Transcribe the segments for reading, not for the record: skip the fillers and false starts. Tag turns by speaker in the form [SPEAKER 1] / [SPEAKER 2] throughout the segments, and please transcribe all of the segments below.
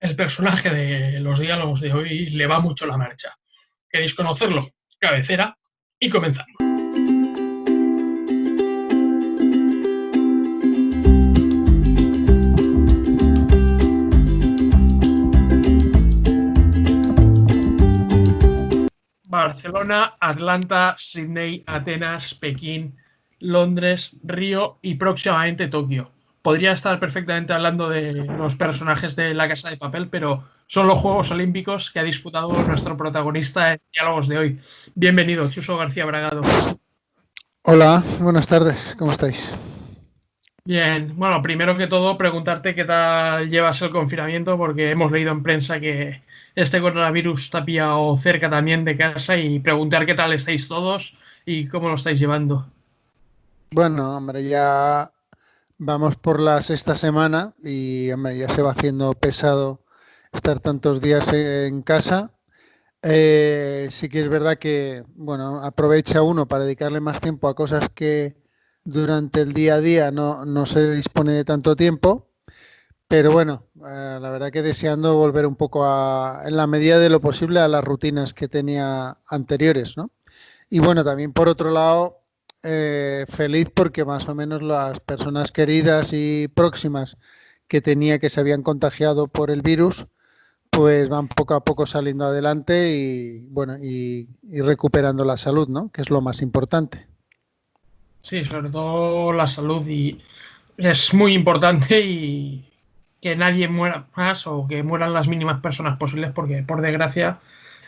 [SPEAKER 1] El personaje de los diálogos de hoy le va mucho la marcha. ¿Queréis conocerlo? Cabecera y comenzamos. Barcelona, Atlanta, Sydney, Atenas, Pekín, Londres, Río y próximamente Tokio. Podría estar perfectamente hablando de los personajes de La Casa de Papel, pero son los Juegos Olímpicos que ha disputado nuestro protagonista en Diálogos de hoy. Bienvenido, Chuso García Bragado.
[SPEAKER 2] Hola, buenas tardes, ¿cómo estáis?
[SPEAKER 1] Bien, bueno, primero que todo preguntarte qué tal llevas el confinamiento, porque hemos leído en prensa que este coronavirus te ha pillado cerca también de casa y preguntar qué tal estáis todos y cómo lo estáis llevando.
[SPEAKER 2] Bueno, hombre, ya vamos por la sexta semana y hombre, ya se va haciendo pesado estar tantos días en casa. Sí que es verdad que, bueno, aprovecha uno para dedicarle más tiempo a cosas que durante el día a día no se dispone de tanto tiempo, pero bueno, la verdad que deseando volver un poco en la medida de lo posible, a las rutinas que tenía anteriores, ¿no? Y bueno, también por otro lado, feliz porque más o menos las personas queridas y próximas que tenía que se habían contagiado por el virus, pues van poco a poco saliendo adelante y bueno, y recuperando la salud, ¿no? Que es lo más importante.
[SPEAKER 1] Sí, sobre todo la salud y es muy importante y que nadie muera más o que mueran las mínimas personas posibles porque por desgracia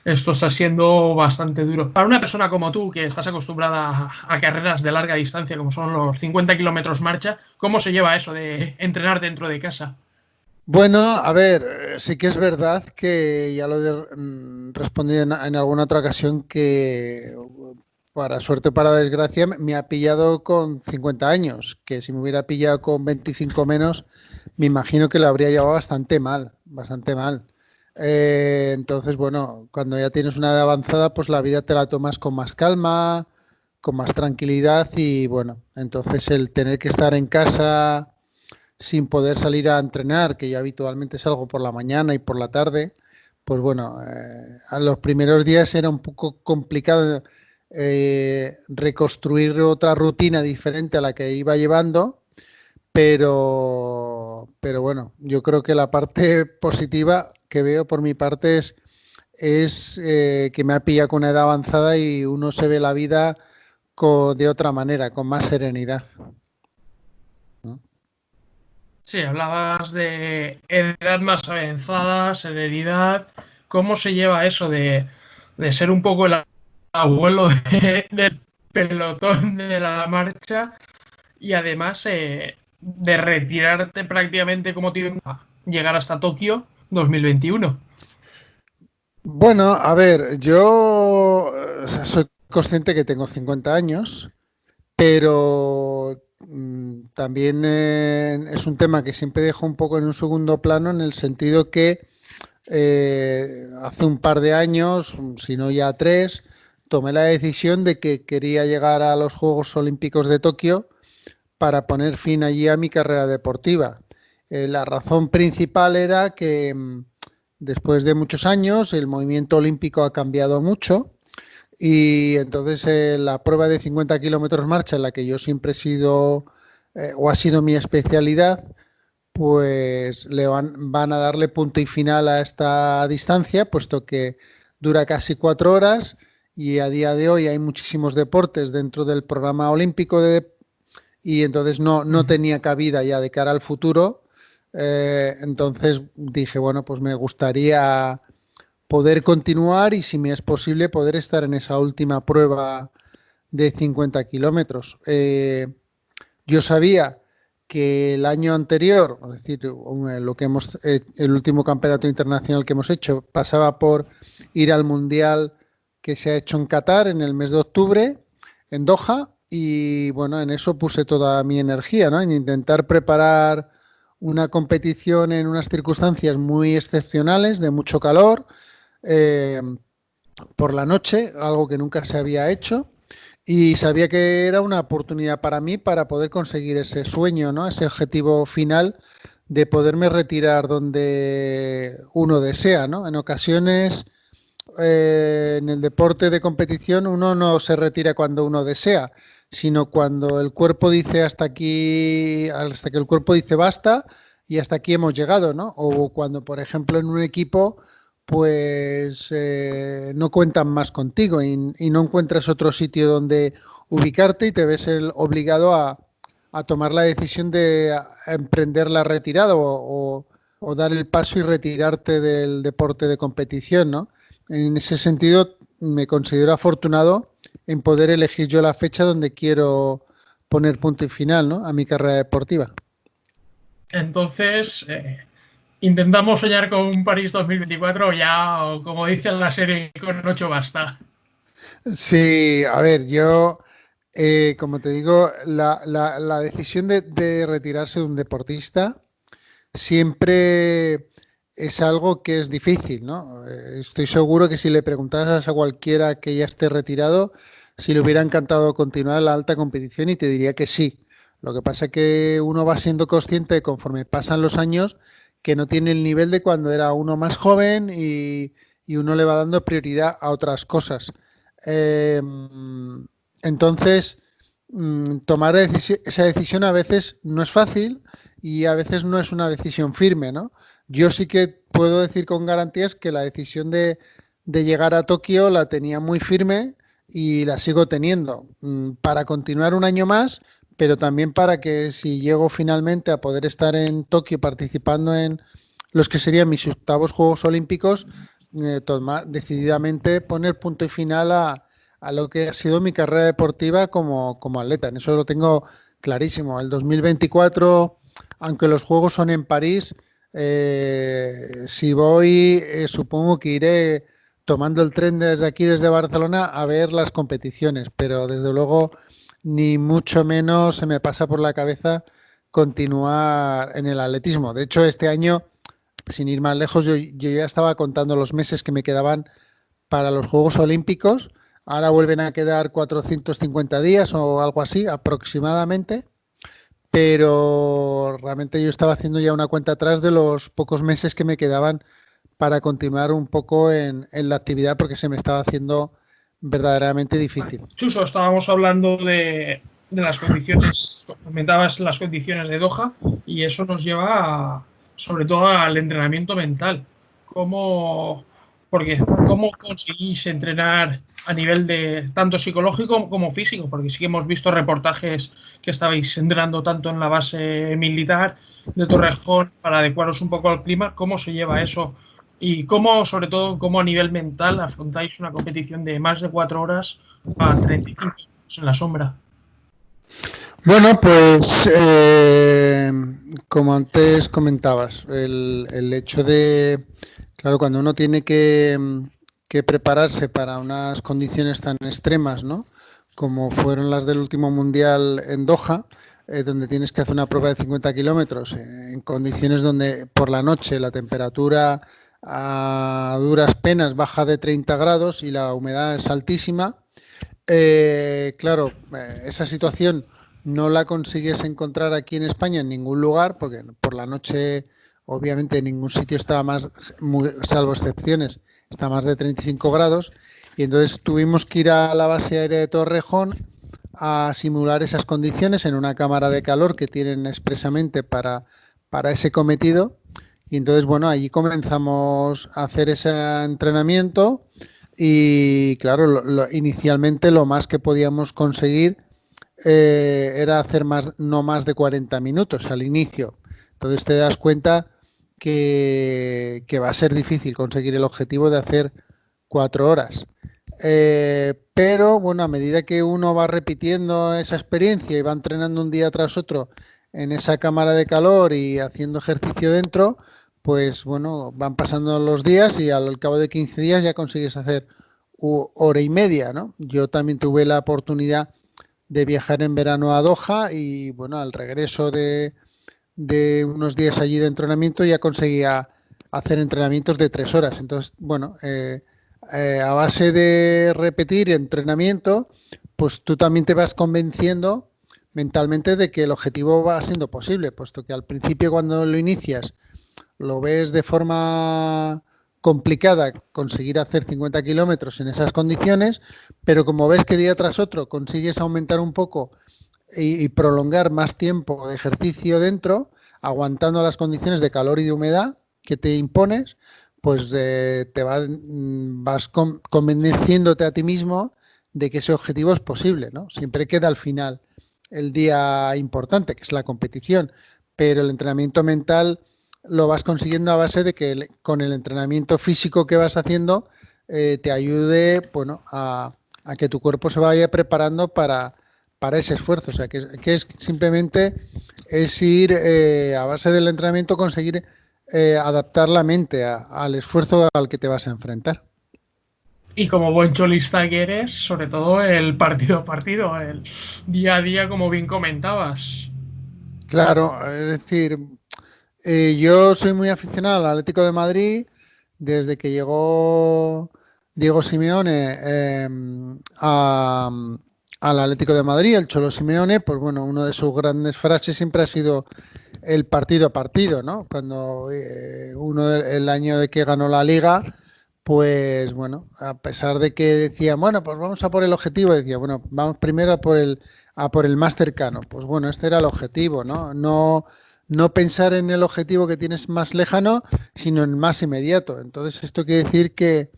[SPEAKER 1] esto está siendo bastante duro. Para una persona como tú, que estás acostumbrada a carreras de larga distancia, como son los 50 kilómetros marcha, ¿cómo se lleva eso de entrenar dentro de casa?
[SPEAKER 2] Bueno, a ver, sí que es verdad que ya respondí en alguna otra ocasión que para suerte o para desgracia me ha pillado con 50 años, que si me hubiera pillado con 25 menos, me imagino que lo habría llevado bastante mal, bastante mal. Entonces, bueno, cuando ya tienes una edad avanzada, pues la vida te la tomas con más calma, con más tranquilidad y bueno, entonces el tener que estar en casa sin poder salir a entrenar, que yo habitualmente salgo por la mañana y por la tarde, pues bueno, a los primeros días era un poco complicado reconstruir otra rutina diferente a la que iba llevando, pero bueno, yo creo que la parte positiva que veo por mi parte es que me ha pillado con una edad avanzada y uno se ve la vida de otra manera, con más serenidad, ¿no?
[SPEAKER 1] Sí, hablabas de edad más avanzada, serenidad. ¿Cómo se lleva eso de ser un poco el abuelo del pelotón de la marcha y además de retirarte prácticamente como tiene llegar hasta Tokio 2021?
[SPEAKER 2] Bueno, a ver, yo o sea, soy consciente que tengo 50 años, pero también es un tema que siempre dejo un poco en un segundo plano en el sentido que hace un par de años, si no ya tres, tomé la decisión de que quería llegar a los Juegos Olímpicos de Tokio para poner fin allí a mi carrera deportiva. La razón principal era que después de muchos años el movimiento olímpico ha cambiado mucho y entonces la prueba de 50 kilómetros marcha, en la que yo siempre he sido o ha sido mi especialidad, pues van a darle punto y final a esta distancia, puesto que dura casi 4 horas y a día de hoy hay muchísimos deportes dentro del programa olímpico y entonces no tenía cabida ya de cara al futuro. Entonces dije, bueno, pues me gustaría poder continuar y si me es posible poder estar en esa última prueba de 50 kilómetros. Yo sabía que el año anterior, es decir, lo que el último campeonato internacional que hemos hecho pasaba por ir al mundial que se ha hecho en Qatar en el mes de octubre, en Doha, y bueno, en eso puse toda mi energía, ¿no? En intentar preparar una competición en unas circunstancias muy excepcionales, de mucho calor, eh, por la noche, algo que nunca se había hecho, y sabía que era una oportunidad para mí para poder conseguir ese sueño, ¿no? Ese objetivo final de poderme retirar donde uno desea, ¿no? En ocasiones, en el deporte de competición, uno no se retira cuando uno desea, sino cuando el cuerpo dice hasta que el cuerpo dice basta y hasta aquí hemos llegado, ¿no? O cuando, por ejemplo, en un equipo, pues no cuentan más contigo y no encuentras otro sitio donde ubicarte y te ves obligado a tomar la decisión de emprender la retirada o dar el paso y retirarte del deporte de competición, ¿no? En ese sentido, me considero afortunado en poder elegir yo la fecha donde quiero poner punto y final, ¿no? A mi carrera deportiva.
[SPEAKER 1] Entonces, intentamos soñar con un París 2024 o ya, o como dice en la serie, con 8 basta.
[SPEAKER 2] Sí, a ver, yo, como te digo, la decisión de retirarse de un deportista siempre es algo que es difícil, ¿no? Estoy seguro que si le preguntaras a cualquiera que ya esté retirado, si le hubiera encantado continuar la alta competición y te diría que sí. Lo que pasa es que uno va siendo consciente conforme pasan los años que no tiene el nivel de cuando era uno más joven y uno le va dando prioridad a otras cosas. Eh, entonces, tomar esa decisión a veces no es fácil y a veces no es una decisión firme, ¿no? Yo sí que puedo decir con garantías que la decisión de llegar a Tokio la tenía muy firme y la sigo teniendo para continuar un año más, pero también para que si llego finalmente a poder estar en Tokio participando en los que serían mis octavos Juegos Olímpicos, decididamente poner punto y final a lo que ha sido mi carrera deportiva como atleta. En eso lo tengo clarísimo. El 2024, aunque los Juegos son en París, si voy, supongo que iré tomando el tren desde aquí, desde Barcelona, a ver las competiciones, pero desde luego ni mucho menos se me pasa por la cabeza continuar en el atletismo. De hecho, este año, sin ir más lejos, yo ya estaba contando los meses que me quedaban para los Juegos Olímpicos. Ahora vuelven a quedar 450 días o algo así aproximadamente, pero realmente yo estaba haciendo ya una cuenta atrás de los pocos meses que me quedaban para continuar un poco en la actividad porque se me estaba haciendo verdaderamente difícil.
[SPEAKER 1] Chuso, estábamos hablando de las condiciones, comentabas las condiciones de Doha y eso nos lleva sobre todo al entrenamiento mental. ¿Cómo, cómo conseguís entrenar a nivel de tanto psicológico como físico? Porque sí que hemos visto reportajes que estabais entrenando tanto en la base militar de Torrejón para adecuaros un poco al clima. ¿Cómo se lleva eso? Y cómo, sobre todo, cómo a nivel mental afrontáis una competición de más de 4 horas a 35 minutos en la sombra.
[SPEAKER 2] Bueno, pues como antes comentabas, el hecho de, claro, cuando uno tiene que prepararse para unas condiciones tan extremas, ¿no? Como fueron las del último mundial en Doha, donde tienes que hacer una prueba de 50 kilómetros en condiciones donde por la noche la temperatura a duras penas baja de 30 grados y la humedad es altísima. Claro, esa situación no la consigues encontrar aquí en España en ningún lugar, porque por la noche, obviamente, en ningún sitio estaba más, salvo excepciones, está más de 35 grados. Y entonces tuvimos que ir a la base aérea de Torrejón a simular esas condiciones en una cámara de calor que tienen expresamente para ese cometido. Y entonces, bueno, allí comenzamos a hacer ese entrenamiento y, claro, inicialmente lo más que podíamos conseguir era hacer no más de 40 minutos al inicio. Entonces te das cuenta que va a ser difícil conseguir el objetivo de hacer 4 horas. Pero bueno, a medida que uno va repitiendo esa experiencia y va entrenando un día tras otro en esa cámara de calor y haciendo ejercicio dentro, pues bueno, van pasando los días y al cabo de 15 días ya consigues hacer hora y media, ¿no? Yo también tuve la oportunidad de viajar en verano a Doha y bueno, al regreso de unos días allí de entrenamiento ya conseguía hacer entrenamientos de 3 horas. Entonces, bueno, a base de repetir entrenamiento, pues tú también te vas convenciendo mentalmente de que el objetivo va siendo posible, puesto que al principio cuando lo inicias lo ves de forma complicada conseguir hacer 50 kilómetros en esas condiciones, pero como ves que día tras otro consigues aumentar un poco y prolongar más tiempo de ejercicio dentro, aguantando las condiciones de calor y de humedad que te impones, pues vas convenciéndote a ti mismo de que ese objetivo es posible, ¿no? Siempre queda al final el día importante, que es la competición, pero el entrenamiento mental lo vas consiguiendo a base de que con el entrenamiento físico que vas haciendo te ayude, bueno, a que tu cuerpo se vaya preparando para ese esfuerzo. O sea, que es simplemente es ir a base del entrenamiento, conseguir adaptar la mente al esfuerzo al que te vas a enfrentar.
[SPEAKER 1] Y como buen cholista que eres, sobre todo el partido a partido, el día a día, como bien comentabas.
[SPEAKER 2] Claro, es decir, yo soy muy aficionado al Atlético de Madrid desde que llegó Diego Simeone al Atlético de Madrid, el Cholo Simeone, pues bueno, una de sus grandes frases siempre ha sido el partido a partido, ¿no? Cuando el año de que ganó la Liga, pues bueno, a pesar de que decía, bueno, pues vamos a por el objetivo, decía, bueno, vamos primero a por el más cercano. Pues bueno, este era el objetivo, ¿no? No pensar en el objetivo que tienes más lejano, sino en el más inmediato. Entonces, esto quiere decir que,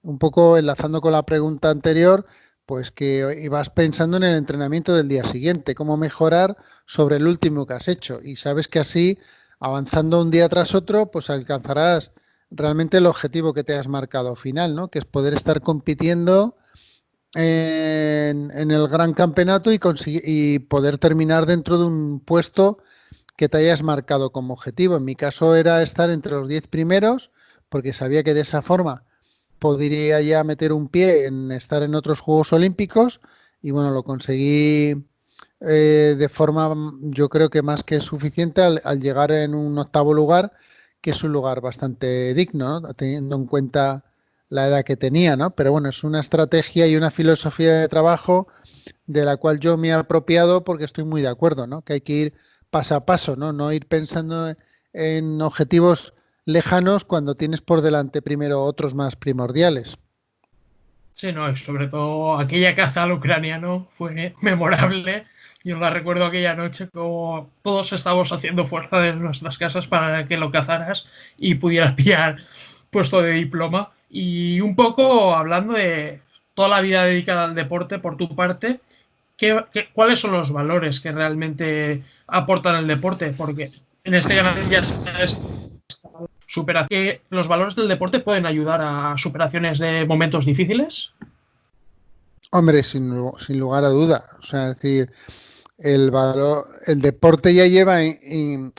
[SPEAKER 2] un poco enlazando con la pregunta anterior, pues que ibas pensando en el entrenamiento del día siguiente, cómo mejorar sobre el último que has hecho. Y sabes que así, avanzando un día tras otro, pues alcanzarás realmente el objetivo que te has marcado final, ¿no? Que es poder estar compitiendo en el gran campeonato y poder terminar dentro de un puesto que te hayas marcado como objetivo. En mi caso era estar entre los 10 primeros, porque sabía que de esa forma podría ya meter un pie en estar en otros Juegos Olímpicos y bueno, lo conseguí de forma yo creo que más que suficiente al llegar en un octavo lugar, que es un lugar bastante digno, ¿no? Teniendo en cuenta la edad que tenía, ¿no? Pero bueno, es una estrategia y una filosofía de trabajo de la cual yo me he apropiado porque estoy muy de acuerdo, ¿no? Que hay que ir paso a paso, ¿no? No ir pensando en objetivos lejanos cuando tienes por delante primero otros más primordiales.
[SPEAKER 1] Sí, no, y sobre todo aquella caza al ucraniano fue memorable. Yo la recuerdo aquella noche como todos estábamos haciendo fuerza de nuestras casas para que lo cazaras y pudieras pillar puesto de diploma. Y un poco hablando de toda la vida dedicada al deporte por tu parte, ¿cuáles son los valores que realmente aportan el deporte? Porque en este canal ya sabes superación, que los valores del deporte pueden ayudar a superaciones de momentos difíciles.
[SPEAKER 2] Hombre, sin lugar a duda. O sea, es decir, el deporte ya lleva en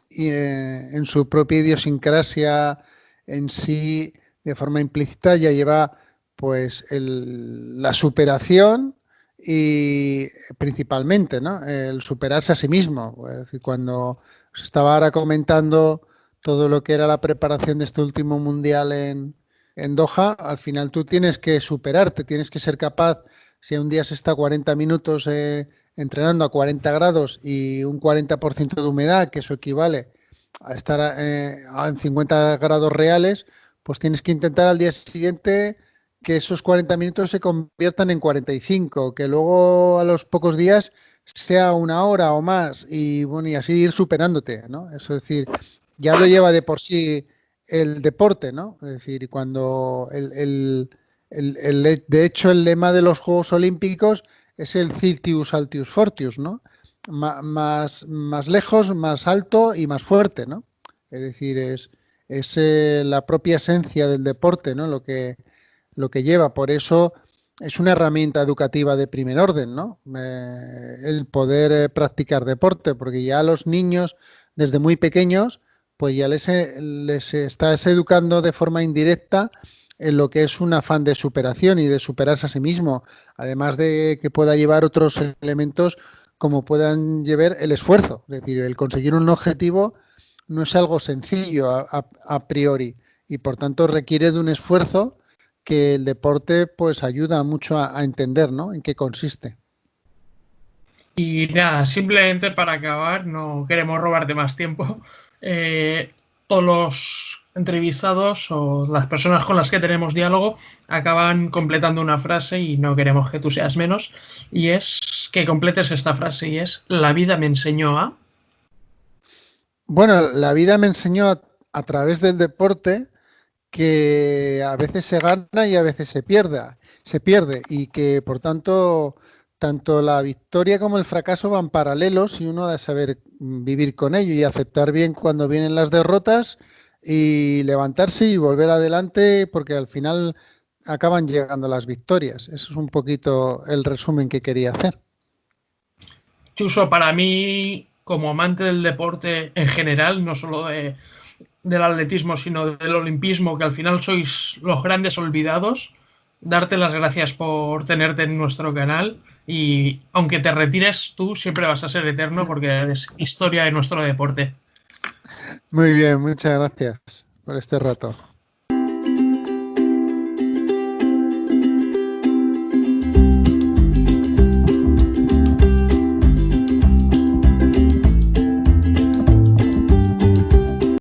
[SPEAKER 2] su propia idiosincrasia en sí, de forma implícita, ya lleva pues la superación y principalmente, ¿no? El superarse a sí mismo. Es decir, cuando os estaba ahora comentando todo lo que era la preparación de este último mundial en Doha, al final tú tienes que superarte, tienes que ser capaz, si un día se está 40 minutos entrenando a 40 grados y un 40% de humedad, que eso equivale a estar en 50 grados reales, pues tienes que intentar al día siguiente que esos 40 minutos se conviertan en 45, que luego a los pocos días sea una hora o más y bueno, y así ir superándote, ¿no? Eso es decir, ya lo lleva de por sí el deporte, ¿no? Es decir, cuando de hecho el lema de los Juegos Olímpicos es el Ciltius Altius Fortius, ¿no? Más lejos, más alto y más fuerte, ¿no? Es decir, es la propia esencia del deporte, ¿no? Lo que lleva. Por eso es una herramienta educativa de primer orden, ¿no? El poder practicar deporte, porque ya a los niños, desde muy pequeños, pues ya les estás educando de forma indirecta en lo que es un afán de superación y de superarse a sí mismo, además de que pueda llevar otros elementos como puedan llevar el esfuerzo, es decir, el conseguir un objetivo no es algo sencillo a priori y por tanto requiere de un esfuerzo que el deporte pues ayuda mucho a entender, ¿no? En qué consiste.
[SPEAKER 1] Y nada, simplemente para acabar, no queremos robarte más tiempo. Todos los entrevistados o las personas con las que tenemos diálogo acaban completando una frase y no queremos que tú seas menos. Y es que completes esta frase y es: la vida me enseñó a...
[SPEAKER 2] Bueno, la vida me enseñó a través del deporte que a veces se gana y a veces se pierde y que por tanto tanto la victoria como el fracaso van paralelos y uno ha de saber vivir con ello y aceptar bien cuando vienen las derrotas y levantarse y volver adelante porque al final acaban llegando las victorias. Eso es un poquito el resumen que quería hacer.
[SPEAKER 1] Chuso, para mí, como amante del deporte en general, no solo del atletismo, sino del olimpismo, que al final sois los grandes olvidados, darte las gracias por tenerte en nuestro canal y aunque te retires tú, siempre vas a ser eterno porque eres historia de nuestro deporte.
[SPEAKER 2] Muy bien, muchas gracias por este rato.